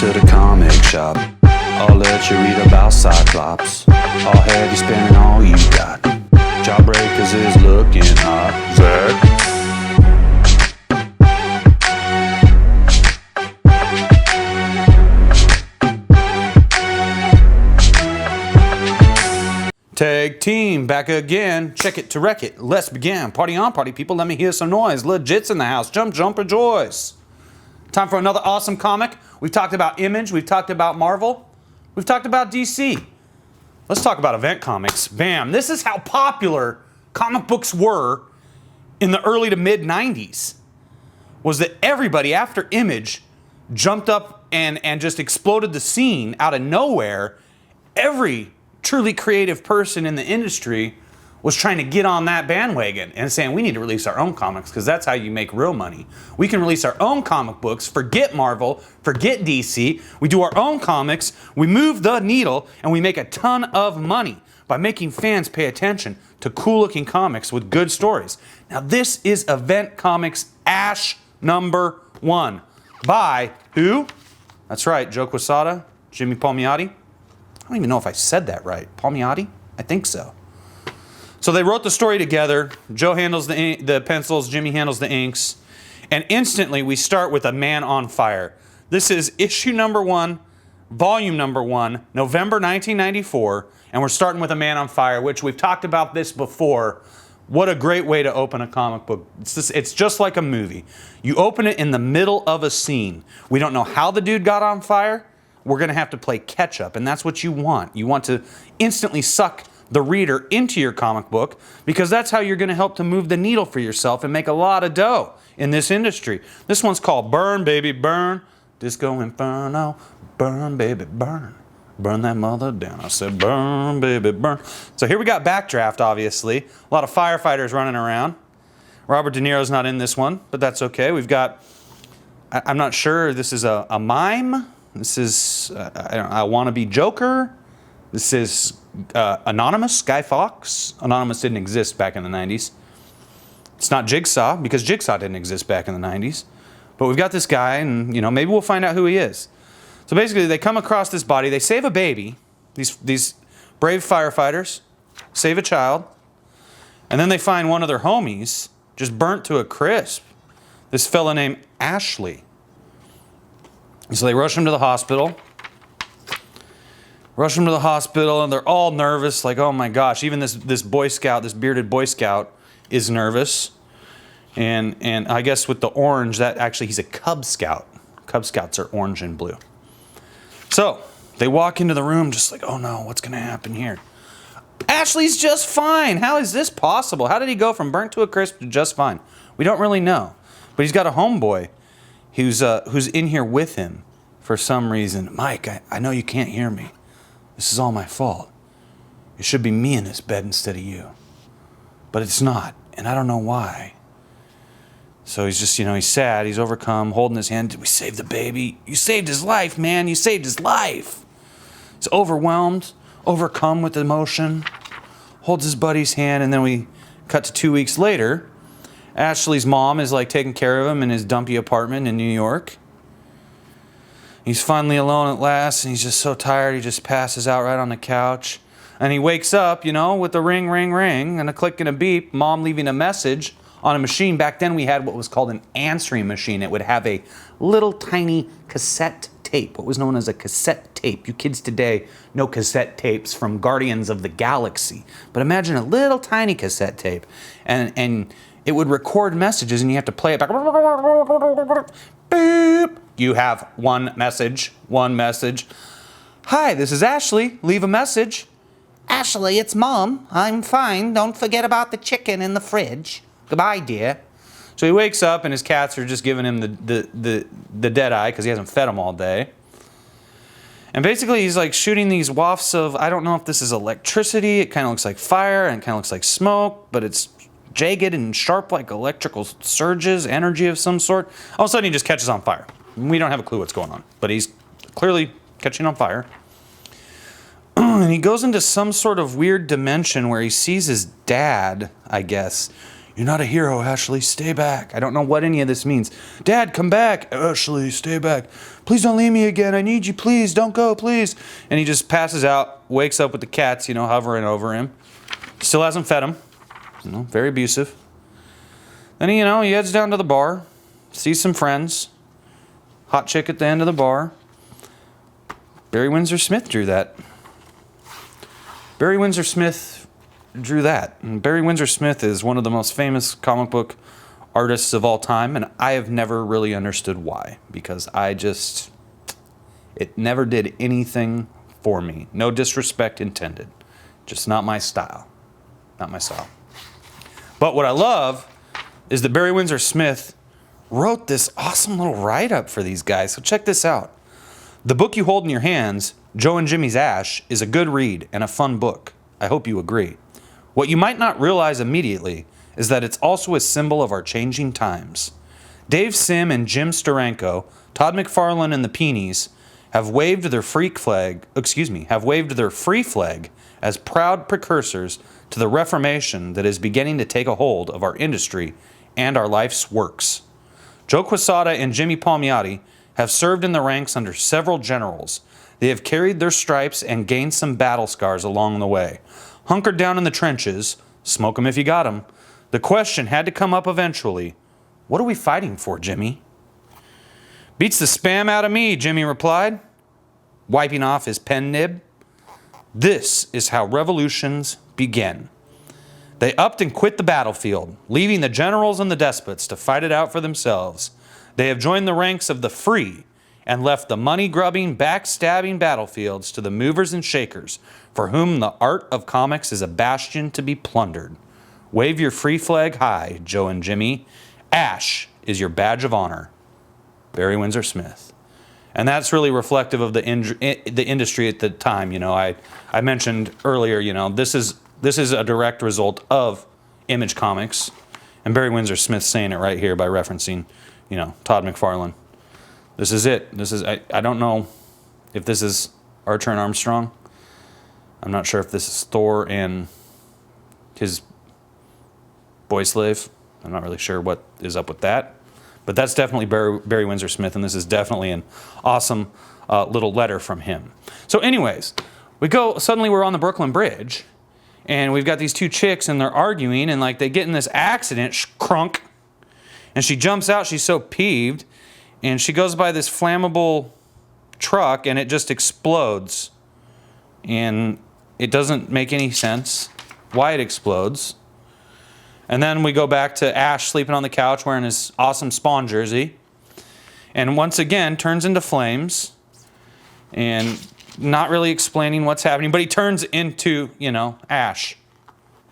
to the comic shop. I'll let you read about Cyclops. I'll have you spending all you got. Jawbreakers is looking hot. Zach. Tag team back again. Check it to wreck it. Let's begin. Party on, party people. Let me hear some noise. Legit's in the house. Jump, jump, rejoice. Time for another awesome comic. We've talked about Image. We've talked about Marvel. We've talked about DC. Let's talk about event comics. Bam. This is how popular comic books were in the early to mid 90s. Was that everybody after Image jumped up and just exploded the scene out of nowhere. Every truly creative person in the industry was trying to get on that bandwagon and saying we need to release our own comics because that's how you make real money. We can release our own comic books, forget Marvel, forget DC. We do our own comics, we move the needle, and we make a ton of money by making fans pay attention to cool looking comics with good stories. Now this is Event Comics Ash #1 by who? That's right, Joe Quesada, Jimmy Palmiotti. I don't even know if I said that right. Palmiotti? I think so. So they wrote the story together. Joe handles the pencils, Jimmy handles the inks. And instantly we start with a man on fire. This is issue #1, volume #1, November 1994. And we're starting with a man on fire, which we've talked about this before. What a great way to open a comic book. It's just like a movie. You open it in the middle of a scene. We don't know how the dude got on fire. We're going to have to play catch up. And that's what you want. You want to instantly suck the reader into your comic book because that's how you're going to help to move the needle for yourself and make a lot of dough in this industry. This one's called Burn, Baby, Burn. Disco Inferno. Burn, baby, burn. Burn that mother down. I said, burn, baby, burn. So here we got Backdraft, obviously. A lot of firefighters running around. Robert De Niro's not in this one, but that's okay. We've got, I'm not sure, this is a mime. This is, I Want to Be Joker. This is Anonymous, Guy Fawkes. Anonymous didn't exist back in the 90s. It's not Jigsaw, because Jigsaw didn't exist back in the 90s. But we've got this guy, and maybe we'll find out who he is. So basically, they come across this body. They save a baby. These brave firefighters save a child. And then they find one of their homies just burnt to a crisp. This fella named Ashley. So they rush him to the hospital. And they're all nervous, like, oh my gosh. Even this Boy Scout, this bearded Boy Scout, is nervous. And I guess with the orange, that actually he's a Cub Scout. Cub Scouts are orange and blue. So they walk into the room just like, oh no, what's gonna happen here? Ashley's just fine. How is this possible? How did he go from burnt to a crisp to just fine? We don't really know. But he's got a homeboy who's in here with him for some reason. Mike, I know you can't hear me. This is all my fault. It should be me in this bed instead of you. But it's not, and I don't know why. So he's just, he's sad, he's overcome, holding his hand. Did we save the baby? You saved his life, man, you saved his life. He's overwhelmed, overcome with emotion, holds his buddy's hand, and then we cut to 2 weeks later. Ashley's mom is like taking care of him in his dumpy apartment in New York. He's finally alone at last, and he's just so tired, he just passes out right on the couch. And he wakes up, with a ring, ring, ring, and a click and a beep, mom leaving a message on a machine. Back then we had what was called an answering machine. It would have a little tiny cassette tape, what was known as a cassette tape. You kids today know cassette tapes from Guardians of the Galaxy. But imagine a little tiny cassette tape. And it would record messages, and you have to play it back. Boop. You have one message. Hi, this is Ashley. Leave a message. Ashley, it's Mom. I'm fine. Don't forget about the chicken in the fridge. Goodbye, dear. So he wakes up, and his cats are just giving him the dead eye because he hasn't fed them all day. And basically, he's like shooting these wafts of, I don't know if this is electricity. It kind of looks like fire, and it kind of looks like smoke, but it's jagged and sharp like electrical surges, energy of some sort. All of a sudden, he just catches on fire. We don't have a clue what's going on, but he's clearly catching on fire. And he goes into some sort of weird dimension where he sees his dad, I guess, You're not a hero, Ashley. Stay back. I don't know what any of this means. Dad, come back. Ashley, stay back. Please don't leave me again. I need you. Please don't go, please. And he just passes out, wakes up with the cats, hovering over him. Still hasn't fed him. Very abusive. Then he heads down to the bar, sees some friends. Hot chick at the end of the bar. Barry Windsor-Smith drew that. Barry Windsor-Smith drew that. And Barry Windsor-Smith is one of the most famous comic book artists of all time, and I have never really understood why, because it never did anything for me. No disrespect intended. Just not my style. Not my style. But what I love is that Barry Windsor-Smith wrote this awesome little write-up for these guys. So check this out. The book you hold in your hands, Joe and Jimmy's Ash, is a good read and a fun book. I hope you agree. What you might not realize immediately is that it's also a symbol of our changing times. Dave Sim and Jim Steranko, Todd McFarlane and the Peonies have waved their free flag as proud precursors to the Reformation that is beginning to take a hold of our industry and our life's works. Joe Quesada and Jimmy Palmiotti have served in the ranks under several generals. They have carried their stripes and gained some battle scars along the way. Hunkered down in the trenches, smoke 'em if you got 'em. The question had to come up eventually. What are we fighting for, Jimmy? Beats the spam out of me, Jimmy replied, wiping off his pen nib. This is how revolutions begin. They upped and quit the battlefield, leaving the generals and the despots to fight it out for themselves. They have joined the ranks of the free and left the money-grubbing, backstabbing battlefields to the movers and shakers, for whom the art of comics is a bastion to be plundered. Wave your free flag high, Joe and Jimmy. Ash is your badge of honor. Barry Windsor-Smith. And that's really reflective of the industry at the time. I mentioned earlier, this is a direct result of Image Comics, and Barry Windsor-Smith saying it right here by referencing, Todd McFarlane. This is it. I don't know if this is Archer and Armstrong. I'm not sure if this is Thor and his boy slave. I'm not really sure what is up with that. But that's definitely Barry Windsor-Smith, and this is definitely an awesome little letter from him. So anyways, suddenly we're on the Brooklyn Bridge, and we've got these two chicks, and they're arguing, and they get in this accident, crunk, and she jumps out, she's so peeved, and she goes by this flammable truck, and it just explodes. And it doesn't make any sense why it explodes. And then we go back to Ash sleeping on the couch wearing his awesome Spawn jersey. And once again, turns into flames. And not really explaining what's happening. But he turns into, Ash.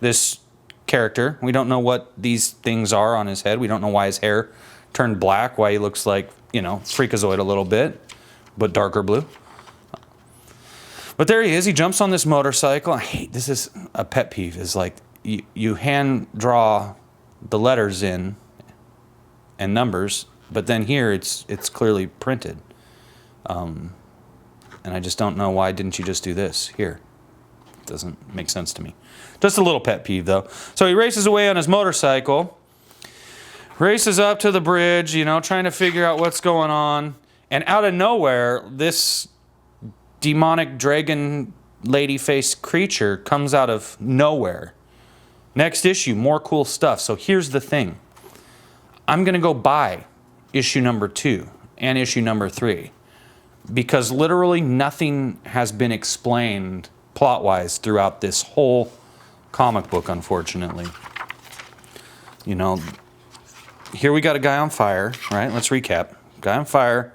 This character. We don't know what these things are on his head. We don't know why his hair turned black. Why he looks like, Freakazoid a little bit. But darker blue. But there he is. He jumps on this motorcycle. This is a pet peeve. Is you hand draw the letters in and numbers, but then here it's clearly printed. And I just don't know, why didn't you just do this here? It doesn't make sense to me. Just a little pet peeve though. So he races away on his motorcycle, races up to the bridge, trying to figure out what's going on. And out of nowhere, this demonic dragon lady-faced creature comes out of nowhere. Next issue, more cool stuff. So here's the thing. I'm going to go buy issue number 2 and issue number 3 because literally nothing has been explained plot-wise throughout this whole comic book, unfortunately. Here we got a guy on fire, right? Let's recap. Guy on fire,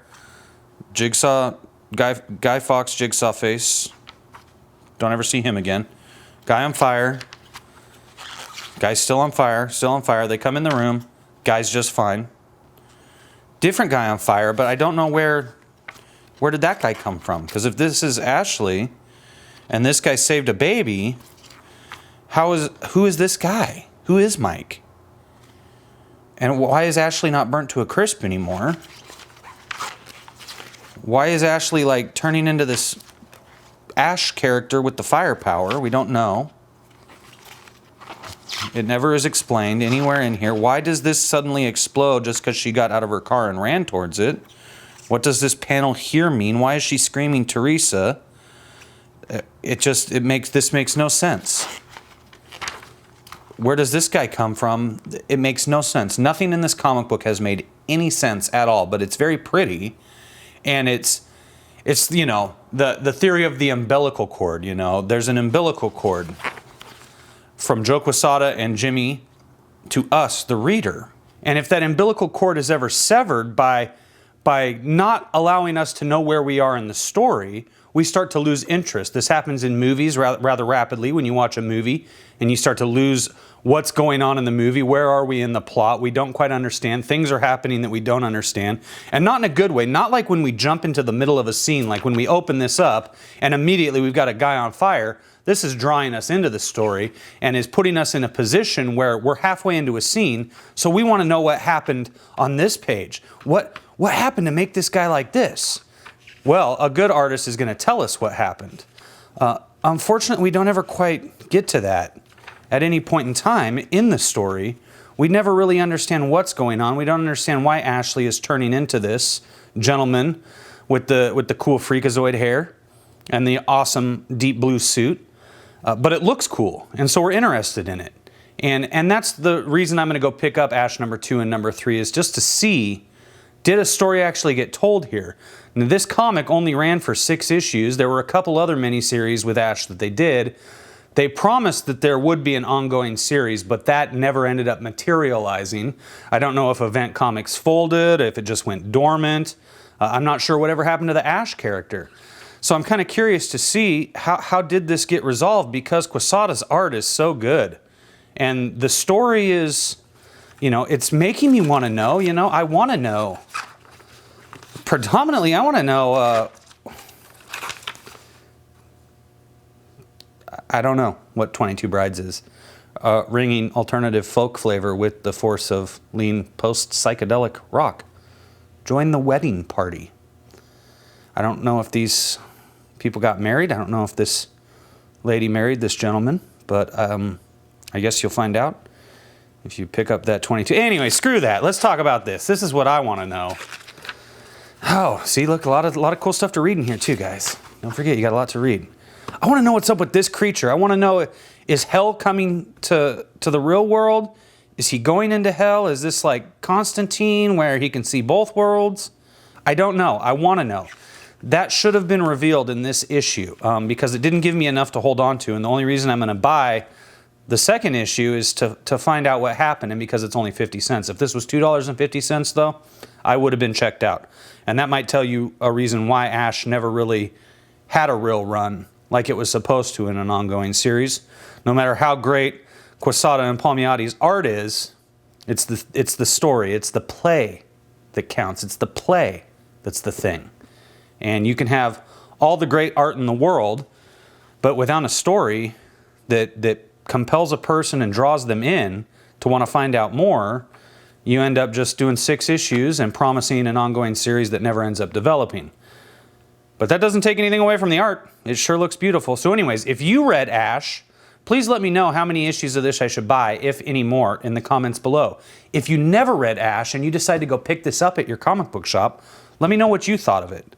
Jigsaw, Guy Fawkes, Jigsaw face. Don't ever see him again. Guy on fire. Guy's still on fire, They come in the room. Guy's just fine. Different guy on fire, but I don't know where did that guy come from? Because if this is Ashley, and this guy saved a baby, who is this guy? Who is Mike? And why is Ashley not burnt to a crisp anymore? Why is Ashley turning into this Ash character with the firepower? We don't know. It never is explained anywhere in here. Why does this suddenly explode just because she got out of her car and ran towards it? What does this panel here mean? Why is she screaming Teresa? This makes no sense. Where does this guy come from? It makes no sense. Nothing in this comic book has made any sense at all, but it's very pretty. And it's you know, the theory of the umbilical cord, you know. There's an umbilical cord from Joe Quesada and Jimmy to us, the reader. And if that umbilical cord is ever severed by not allowing us to know where we are in the story, we start to lose interest. This happens in movies rather rapidly when you watch a movie and you start to lose what's going on in the movie. Where are we in the plot? We don't quite understand. Things are happening that we don't understand. And not in a good way. Not like when we jump into the middle of a scene, like when we open this up and immediately we've got a guy on fire. This is drawing us into the story and is putting us in a position where we're halfway into a scene. So we want to know what happened on this page. What happened to make this guy like this? Well, a good artist is going to tell us what happened. Unfortunately, we don't ever quite get to that at any point in time in the story. We never really understand what's going on. We don't understand why Ashley is turning into this gentleman with the cool Freakazoid hair and the awesome deep blue suit. But it looks cool, and so we're interested in it. And that's the reason I'm going to go pick up Ash number 2 and number 3, is just to see, did a story actually get told here? Now, this comic only ran for 6 issues. There were a couple other miniseries with Ash that they did. They promised that there would be an ongoing series, but that never ended up materializing. I don't know if Event Comics folded, if it just went dormant. I'm not sure whatever happened to the Ash character. So I'm kind of curious to see how did this get resolved, because Quesada's art is so good. And the story is, you know, it's making me want to know, you know, I want to know. Predominantly, I want to know, I don't know what 22 Brides is. Ringing alternative folk flavor with the force of lean post-psychedelic rock. Join the wedding party. I don't know if these people got married. I don't know if this lady married this gentleman, but I guess you'll find out if you pick up that 22. Anyway, screw that. Let's talk about this. This is what I want to know. Oh, see, look, a lot of cool stuff to read in here too, guys. Don't forget, you got a lot to read. I want to know what's up with this creature. I want to know, is hell coming to the real world? Is he going into hell? Is this like Constantine, where he can see both worlds? I don't know. I want to know. That should have been revealed in this issue, because it didn't give me enough to hold on to. And the only reason I'm going to buy the second issue is to find out what happened, and because it's only 50 cents. If this was $2.50 though, I would have been checked out. And that might tell you a reason why Ash never really had a real run like it was supposed to in an ongoing series. No matter how great Quesada and Palmiotti's art is, it's the story, it's the play that counts. It's the play that's the thing. And you can have all the great art in the world, but without a story that compels a person and draws them in to want to find out more, you end up just doing 6 issues and promising an ongoing series that never ends up developing. But that doesn't take anything away from the art. It sure looks beautiful. So anyways, if you read Ash, please let me know how many issues of this I should buy, if any more, in the comments below. If you never read Ash and you decide to go pick this up at your comic book shop, let me know what you thought of it.